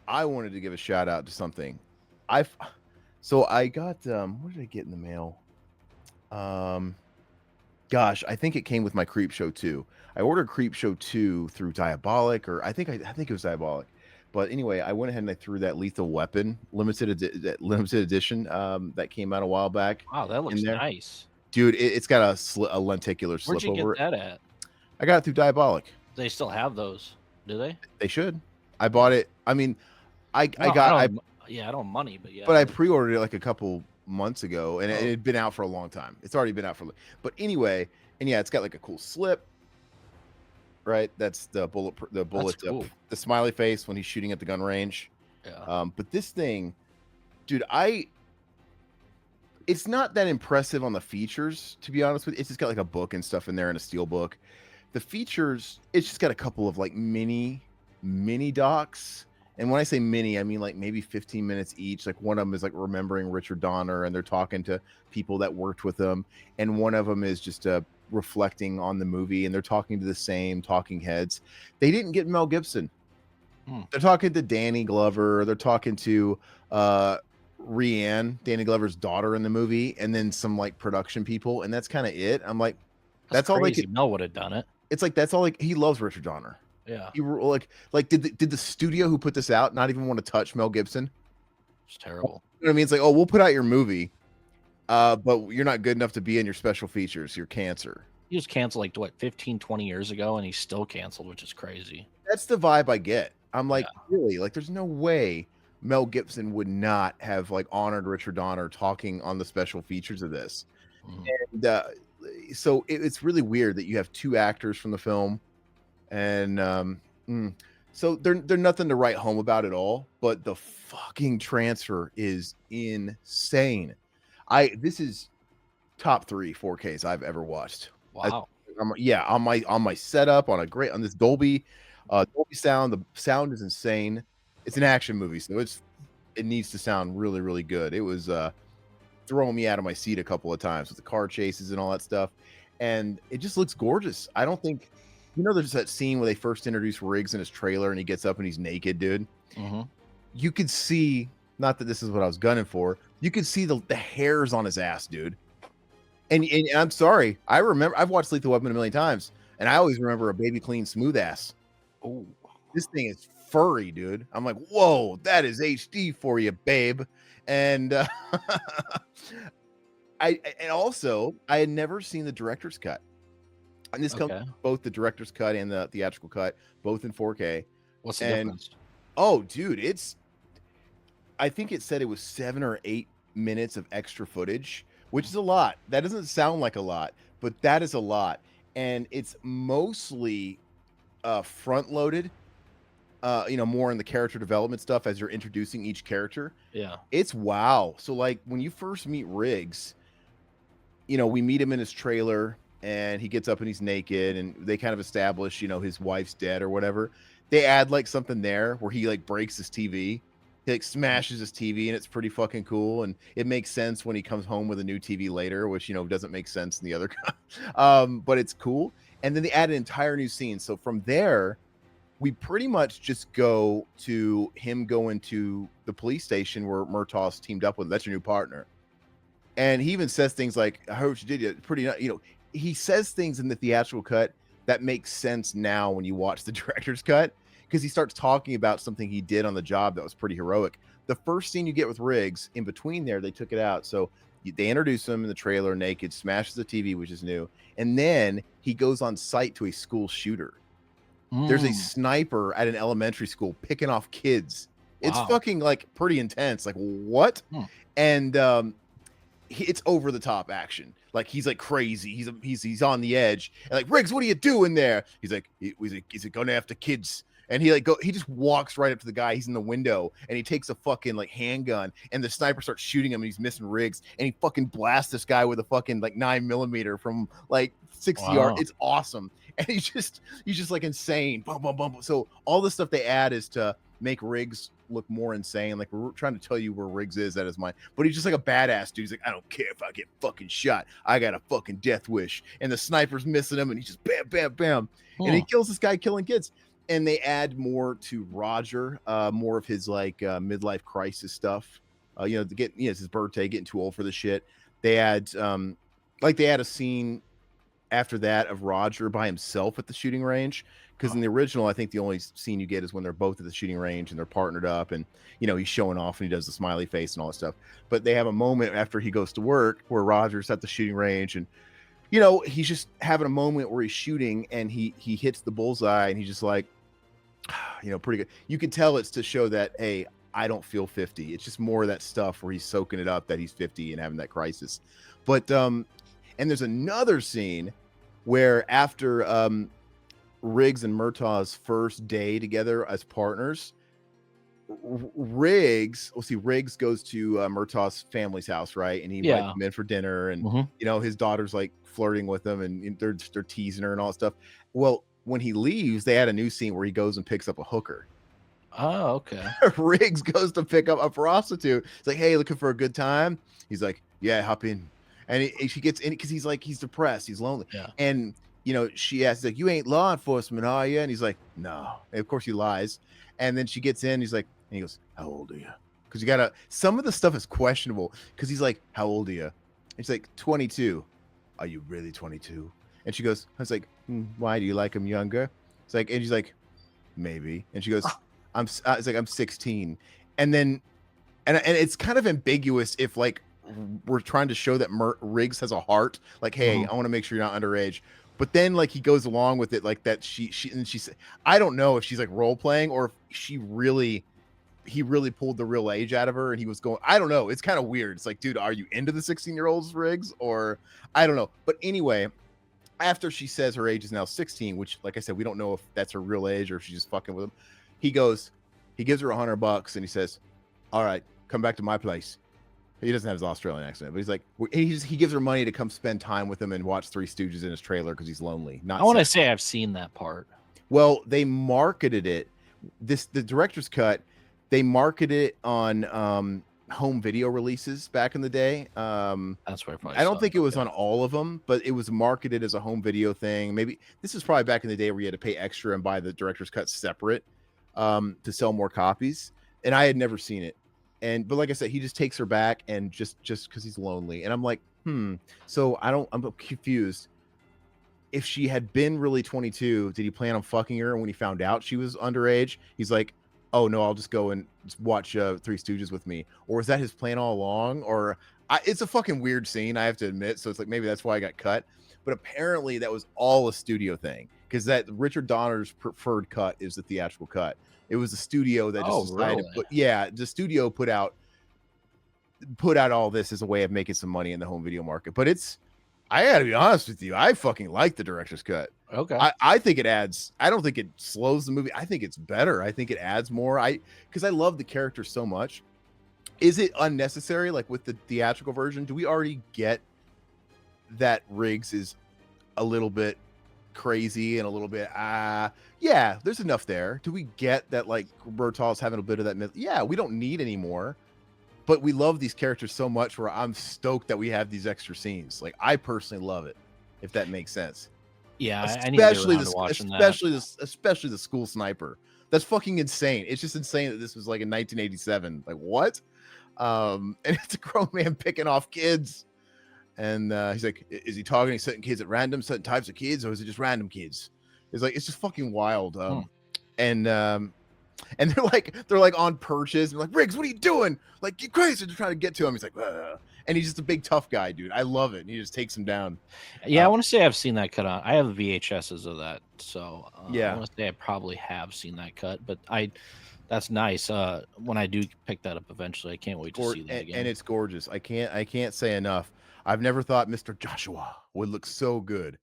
I wanted to give a shout out to something. I've so I got what did I get in the mail? Um Gosh, I think it came with my Creep Show 2. I ordered Creep Show 2 through Diabolic, or I think it was Diabolic. But anyway, I went ahead and I threw that Lethal Weapon that limited edition that came out a while back Wow, that in looks there. nice. Dude, it's got a lenticular Where'd slip you get over it. that at? I got it through Diabolic. They still have those, do they? They should. I bought Hmm. it. I mean, I don't, I don't, yeah, I don't have money, but yeah, but I I like. pre-ordered it like a couple months ago, and it Oh, had been out for a long time. It's already been out for. But anyway, and yeah, it's got like a cool slip. Right, that's the that's bullet, cool. the smiley face when he's shooting at the gun range. Yeah. But this thing, dude, it's not that impressive on the features, to be honest with you. It's just got like a book and stuff in there and a steel book. The features, it's just got a couple of like mini docs. And when I say mini, I mean like maybe 15 minutes each. Like one of them is like remembering Richard Donner and they're talking to people that worked with him. And one of them is just reflecting on the movie and they're talking to the same talking heads. They didn't get Mel Gibson. Hmm. They're talking to Danny Glover. They're talking to Rianne, Danny Glover's daughter in the movie, and then some like production people, and that's kind of it. I'm like, That's that's all they crazy. could. Mel would have done it. It's like that's all. Like he loves Richard Donner. Yeah, He like did the studio who put this out not even want to touch Mel Gibson? it's terrible. You know what I mean? It's like, oh, we'll put out your movie, but you're not good enough to be in your special features. You're cancer. He was canceled like what 15, 20 years ago, and he's still canceled, which is crazy. That's the vibe I get. I'm Yeah. like, really? Like, there's no way Mel Gibson would not have like honored Richard Donner talking on the special features of this. Mhm. And so it's really weird that you have two actors from the film, and so they're nothing to write home about at all. But the fucking transfer is insane. This is top 3 4Ks I've ever watched. I, Wow. yeah, on my setup on this Dolby sound. The sound is insane. It's an action movie, so it needs to sound really really good. It was throwing me out of my seat a couple of times with the car chases and all that stuff, and it just looks gorgeous. I don't think there's that scene where they first introduce Riggs in his trailer and he gets up and he's naked, dude. Hmm. You could see, not that this is what I was gunning for, you could see the hairs on his ass, dude. And I'm sorry, I've watched Lethal Weapon a million times, and I always remember a baby clean smooth ass. Oh, This thing is furry, dude. I'm like, whoa, that is HD for you, babe. And and also I had never seen the director's cut, and this comes okay. both the director's cut and the theatrical cut, both in 4K. What's the And difference? oh, dude, I think it said it was 7 or 8 minutes of extra footage, which is a lot. That doesn't sound like a lot, but that is a lot, and it's mostly front loaded. More in the character development stuff as you're introducing each character. Yeah. It's wow. So like when you first meet Riggs, we meet him in his trailer and he gets up and he's naked and they kind of establish, his wife's dead or whatever. They add like something there where he like breaks his TV. He like smashes his TV and it's pretty fucking cool. And it makes sense when he comes home with a new TV later, which doesn't make sense in the other but it's cool. And then they add an entire new scene. So from there, we pretty much just go to him going to the police station where Murtaugh's teamed up with him. That's your new partner. And he even says things like, I heard what you did. He says things in the theatrical cut that makes sense now when you watch the director's cut, because he starts talking about something he did on the job that was pretty heroic. The first scene you get with Riggs, in between there, they took it out. So they introduce him in the trailer naked, smashes the TV, which is new. And then he goes on site to a school shooter. There's a Mm, sniper at an elementary school picking off kids. It's wow. fucking like pretty intense. Like what? Hmm. And it's over the top action. Like he's like crazy. He's on the edge. And like, Riggs, what are you doing there? He's like, is it going after kids? And he just walks right up to the guy. He's in the window and he takes a fucking like handgun and the sniper starts shooting him and he's missing Riggs and he fucking blasts this guy with a fucking like 9mm from like 60 yards. Wow. It's awesome. And he's just like insane. Boom, boom, boom. So all the stuff they add is to make Riggs look more insane. Like we're trying to tell you where Riggs is. That is mine. But he's just like a badass dude. He's like, I don't care if I get fucking shot. I got a fucking death wish. And the sniper's missing him, and he's just bam, bam, bam, and he kills this guy killing kids. and they add more to Roger, more of his like midlife crisis stuff. To get it's his birthday, getting too old for the shit. They add they add a scene after that of Roger by himself at the shooting range. Because in Oh, the original, I think the only scene you get is when they're both at the shooting range and they're partnered up, and he's showing off and he does the smiley face and all that stuff. But they have a moment after he goes to work where Roger's at the shooting range and he's just having a moment where he's shooting and he hits the bullseye and he's just like, pretty good. You can tell it's to show that, hey, I don't feel 50. It's just more of that stuff where he's soaking it up that he's 50 and having that crisis. But and there's another scene where after Riggs and Murtaugh's first day together as partners, Riggs goes to Murtaugh's family's house, right? And he invites yeah. him in for dinner, and Hmm. his daughter's like flirting with him, and they're teasing her and all that stuff. Well, when he leaves, they had a new scene where he goes and picks up a hooker. Oh, okay. Riggs goes to pick up a prostitute. It's like, hey, looking for a good time? He's like, yeah, hop in. And she gets in because he's depressed, he's lonely, Yeah. and she asks like, you ain't law enforcement, are you? And he's like, no. And of course he lies. And then she gets in. He's like, and he goes, how old are you? Because you gotta. Some of the stuff is questionable. Because he's like, how old are you? And she's like, 22. Are you really 22? And she goes, I was like, why do you like him younger? It's like, and she's like, maybe. And she goes, it's like I'm 16. And then, and it's kind of ambiguous if like we're trying to show that Riggs has a heart. Like, hey, Hmm. I want to make sure you're not underage. But then like he goes along with it like that. She I don't know if she's like role playing or if he really pulled the real age out of her and he was going, I don't know. It's kind of weird. It's like, dude, are you into the 16-year-olds, Riggs? Or I don't know. But anyway, after she says her age is now 16, which like I said, we don't know if that's her real age or if she's just fucking with him. He gives her $100 and he says, all right, come back to my place. He doesn't have his Australian accent, but he's like, he gives her money to come spend time with him and watch Three Stooges in his trailer because he's lonely. I Not want sad. to say I've seen that part. Well, they marketed it. The director's cut. They marketed it on home video releases back in the day. That's where I probably I don't saw it. think it was Okay. on all of them, but it was marketed as a home video thing. Maybe this is probably back in the day where you had to pay extra and buy the director's cut separate to sell more copies. And I had never seen it. But like I said, he just takes her back and just because he's lonely. And I'm like, So I'm confused. If she had been really 22, did he plan on fucking her? And when he found out she was underage, he's like, oh no, I'll just go and just watch Three Stooges with me. Or is that his plan all along? Or it's a fucking weird scene, I have to admit. So it's like maybe that's why I got cut. But apparently that was all a studio thing because that Richard Donner's preferred cut is the theatrical cut. It was the studio that just Oh, decided, really? but yeah, the studio put out all this as a way of making some money in the home video market. But I gotta be honest with you, I fucking like the director's cut. Okay. I think it adds. I don't think it slows the movie. I think it's better. I think it adds more. Because I love the character so much. Is it unnecessary? Like with the theatrical version, do we already get that Riggs is a little bit crazy and a little bit yeah, there's enough there. Do we get that like Bertol's having a bit of that myth? Yeah, we don't need any more. But we love these characters so much where I'm stoked that we have these extra scenes. Like I personally love it, if that makes sense. Yeah, I need to get Especially around to watching that. especially the school sniper. That's fucking insane. It's just insane that this was like in 1987. Like what? And it's a grown man picking off kids. And he's like, is he targeting certain kids at random, certain types of kids, or is it just random kids? It's like it's just fucking wild. And and they're like on perches and like, Riggs, what are you doing? Like, get crazy. They're trying to get to him. He's like, ugh. And he's just a big tough guy, dude. I love it. And he just takes him down. Yeah, I want to say I've seen that cut on. I have VHSs of that, so I Yeah. want to say I probably have seen that cut. But that's nice. When I do pick that up eventually, I can't wait to see that again. And it's gorgeous. I can't say enough. I've never thought Mr. Joshua would look so good